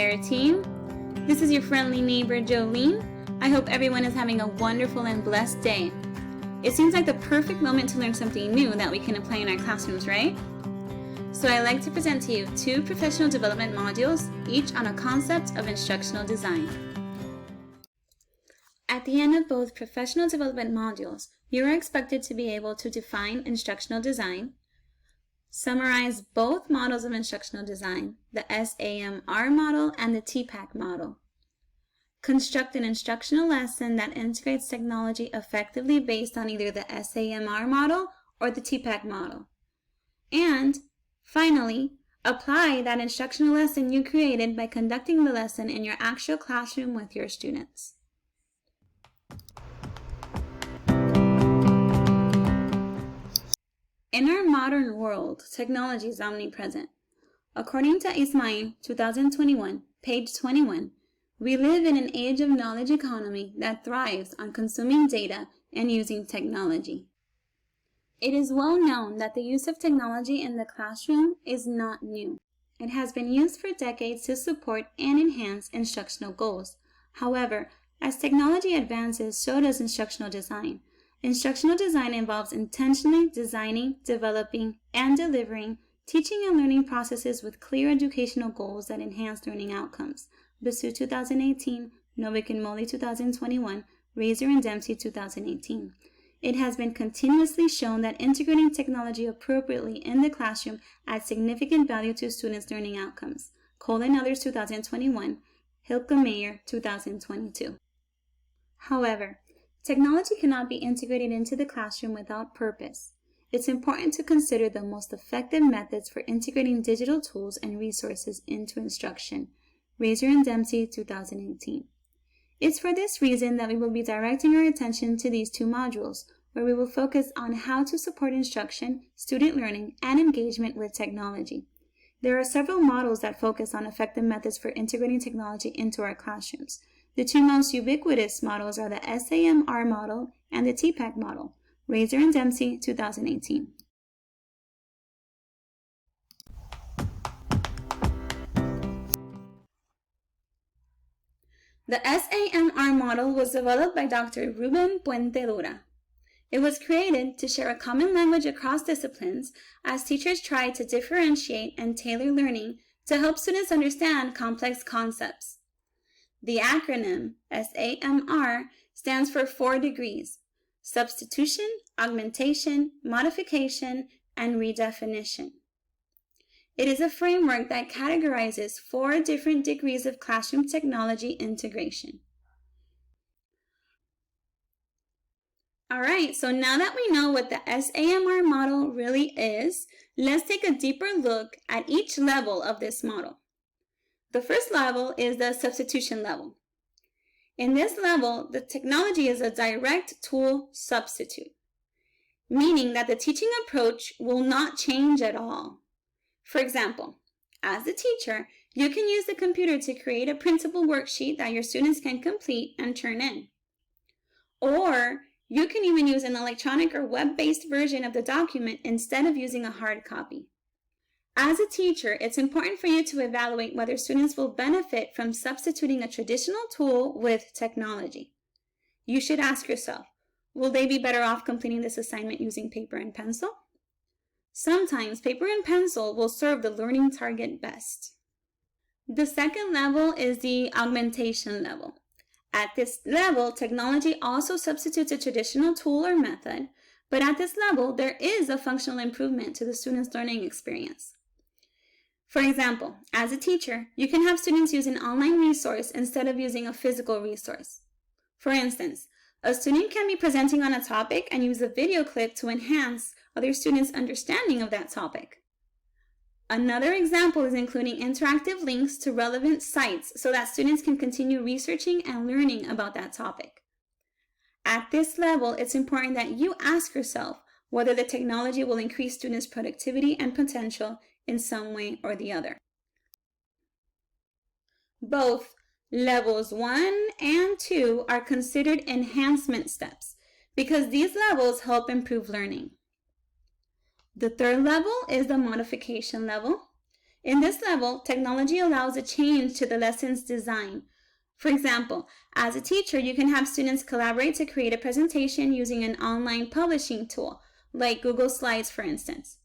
there, team. This is your friendly neighbor, Jolene. I hope everyone is having a wonderful and blessed day. It seems like the perfect moment to learn something new that we can apply in our classrooms, right? So I'd like to present to you 2 professional development modules, each on a concept of instructional design. At the end of both professional development modules, you are expected to be able to define instructional design, summarize both models of instructional design, the SAMR model and the TPACK model, construct an instructional lesson that integrates technology effectively based on either the SAMR model or the TPACK model, and finally, apply that instructional lesson you created by conducting the lesson in your actual classroom with your students. In our modern world, technology is omnipresent. According to Ismail, 2021, page 21, we live in an age of knowledge economy that thrives on consuming data and using technology. It is well known that the use of technology in the classroom is not new. It has been used for decades to support and enhance instructional goals. However, as technology advances, so does instructional design. Instructional design involves intentionally designing, developing, and delivering teaching and learning processes with clear educational goals that enhance learning outcomes. Basu 2018, Novick and Moley 2021, Razor and Dempsey 2018. It has been continuously shown that integrating technology appropriately in the classroom adds significant value to students' learning outcomes. Cole and others 2021, Hilke Meyer 2022. However, technology cannot be integrated into the classroom without purpose. It's important to consider the most effective methods for integrating digital tools and resources into instruction. Razor and Dempsey, 2018. It's for this reason that we will be directing our attention to these 2 modules, where we will focus on how to support instruction, student learning, and engagement with technology. There are several models that focus on effective methods for integrating technology into our classrooms. The 2 most ubiquitous models are the SAMR model and the TPACK model. Razor and Dempsey, 2018. The SAMR model was developed by Dr. Ruben Puente Dura. It was created to share a common language across disciplines as teachers try to differentiate and tailor learning to help students understand complex concepts. The acronym SAMR stands for 4 degrees: substitution, augmentation, modification, and redefinition. It is a framework that categorizes 4 different degrees of classroom technology integration. All right, so now that we know what the SAMR model really is, let's take a deeper look at each level of this model. The first level is the substitution level. In this level, the technology is a direct tool substitute, meaning that the teaching approach will not change at all. For example, as a teacher, you can use the computer to create a printable worksheet that your students can complete and turn in. Or you can even use an electronic or web-based version of the document instead of using a hard copy. As a teacher, it's important for you to evaluate whether students will benefit from substituting a traditional tool with technology. You should ask yourself, will they be better off completing this assignment using paper and pencil? Sometimes paper and pencil will serve the learning target best. The second level is the augmentation level. At this level, technology also substitutes a traditional tool or method, but at this level, there is a functional improvement to the student's learning experience. For example, as a teacher, you can have students use an online resource instead of using a physical resource. For instance, a student can be presenting on a topic and use a video clip to enhance other students' understanding of that topic. Another example is including interactive links to relevant sites so that students can continue researching and learning about that topic. At this level, it's important that you ask yourself whether the technology will increase students' productivity and potential in some way or the other. Both levels 1 and 2 are considered enhancement steps because these levels help improve learning. The third level is the modification level. In this level, technology allows a change to the lesson's design. For example, as a teacher, you can have students collaborate to create a presentation using an online publishing tool, like Google Slides, for instance.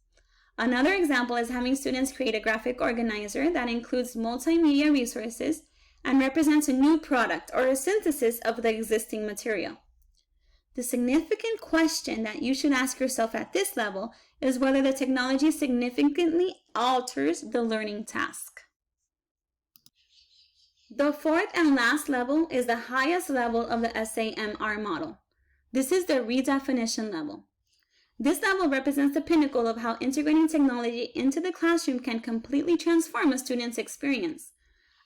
Another example is having students create a graphic organizer that includes multimedia resources and represents a new product or a synthesis of the existing material. The significant question that you should ask yourself at this level is whether the technology significantly alters the learning task. The fourth and last level is the highest level of the SAMR model. This is the redefinition level. This level represents the pinnacle of how integrating technology into the classroom can completely transform a student's experience.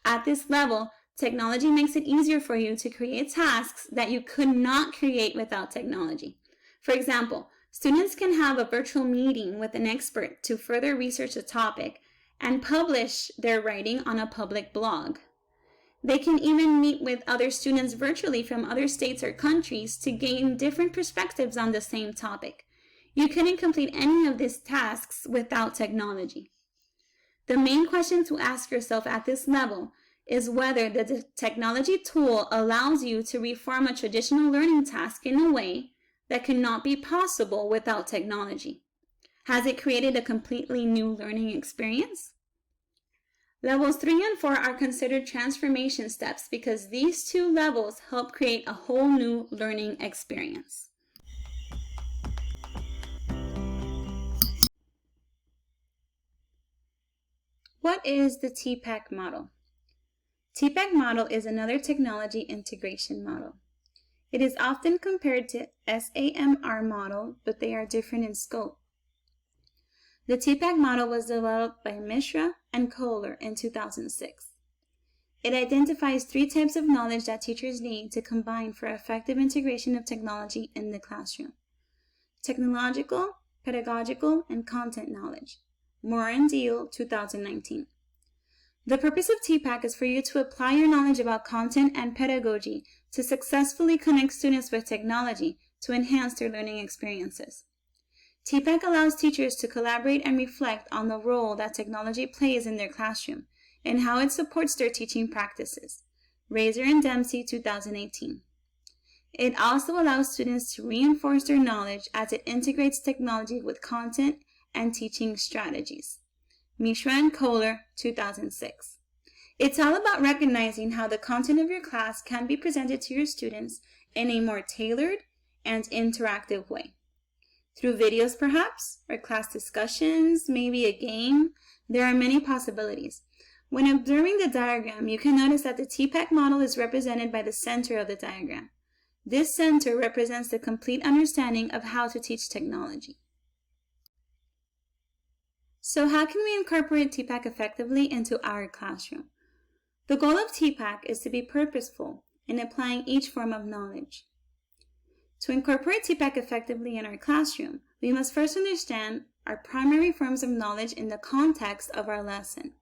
At this level, technology makes it easier for you to create tasks that you could not create without technology. For example, students can have a virtual meeting with an expert to further research a topic and publish their writing on a public blog. They can even meet with other students virtually from other states or countries to gain different perspectives on the same topic. You couldn't complete any of these tasks without technology. The main question to ask yourself at this level is whether the technology tool allows you to reform a traditional learning task in a way that cannot be possible without technology. Has it created a completely new learning experience? Levels 3 and 4 are considered transformation steps because these two levels help create a whole new learning experience. What is the TPACK model? TPACK model is another technology integration model. It is often compared to SAMR model, but they are different in scope. The TPACK model was developed by Mishra and Kohler in 2006. It identifies 3 types of knowledge that teachers need to combine for effective integration of technology in the classroom: technological, pedagogical, and content knowledge. Moore & Deal, 2019. The purpose of TPACK is for you to apply your knowledge about content and pedagogy to successfully connect students with technology to enhance their learning experiences. TPACK allows teachers to collaborate and reflect on the role that technology plays in their classroom and how it supports their teaching practices. Razor and Dempsey, 2018. It also allows students to reinforce their knowledge as it integrates technology with content and teaching strategies. Mishra and Kohler, 2006. It's all about recognizing how the content of your class can be presented to your students in a more tailored and interactive way. Through videos perhaps, or class discussions, maybe a game. There are many possibilities. When observing the diagram, you can notice that the TPACK model is represented by the center of the diagram. This center represents the complete understanding of how to teach technology. So how can we incorporate TPACK effectively into our classroom? The goal of TPACK is to be purposeful in applying each form of knowledge. To incorporate TPACK effectively in our classroom, we must first understand our primary forms of knowledge in the context of our lesson.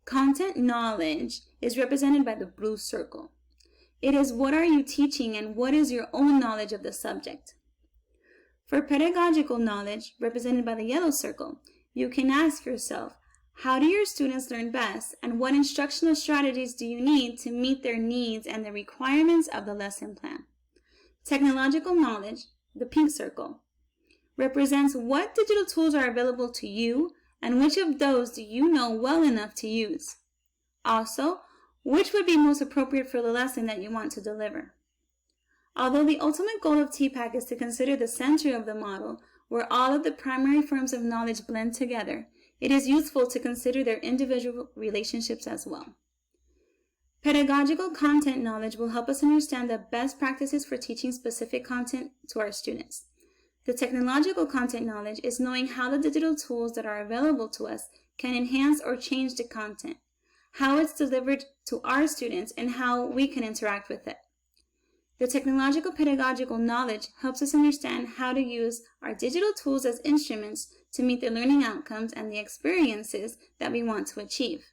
Content knowledge is represented by the blue circle. It is what are you teaching and what is your own knowledge of the subject. For pedagogical knowledge, represented by the yellow circle, you can ask yourself, how do your students learn best and what instructional strategies do you need to meet their needs and the requirements of the lesson plan? Technological knowledge, the pink circle, represents what digital tools are available to you and which of those do you know well enough to use. Also, which would be most appropriate for the lesson that you want to deliver. Although the ultimate goal of TPACK is to consider the center of the model, where all of the primary forms of knowledge blend together, it is useful to consider their individual relationships as well. Pedagogical content knowledge will help us understand the best practices for teaching specific content to our students. The technological content knowledge is knowing how the digital tools that are available to us can enhance or change the content, how it's delivered to our students, and how we can interact with it. The technological pedagogical knowledge helps us understand how to use our digital tools as instruments to meet the learning outcomes and the experiences that we want to achieve.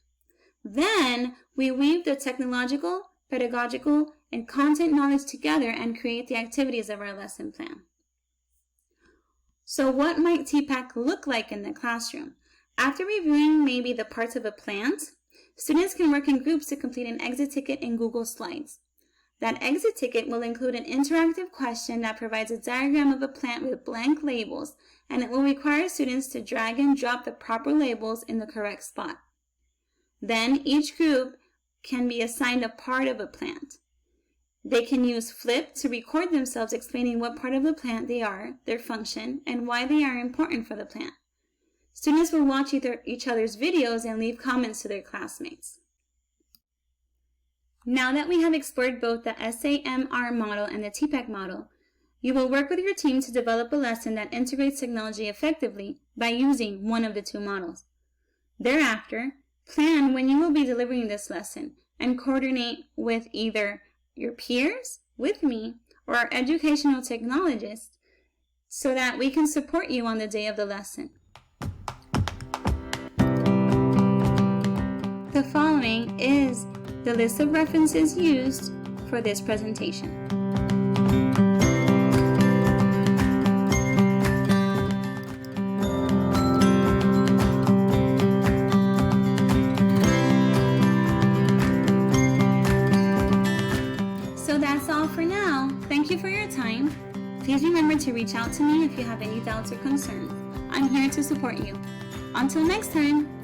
Then we weave the technological, pedagogical, and content knowledge together and create the activities of our lesson plan. So what might TPACK look like in the classroom? After reviewing maybe the parts of a plant, students can work in groups to complete an exit ticket in Google Slides. That exit ticket will include an interactive question that provides a diagram of a plant with blank labels, and it will require students to drag and drop the proper labels in the correct spot. Then each group can be assigned a part of a plant. They can use Flip to record themselves explaining what part of the plant they are, their function, and why they are important for the plant. Students will watch each other's videos and leave comments to their classmates. Now that we have explored both the SAMR model and the TPEC model, you will work with your team to develop a lesson that integrates technology effectively by using one of the two models. Thereafter, plan when you will be delivering this lesson and coordinate with either your peers, with me, or our educational technologist so that we can support you on the day of the lesson. The following is the list of references used for this presentation. So that's all for now. Thank you for your time. Please remember to reach out to me if you have any doubts or concerns. I'm here to support you. Until next time.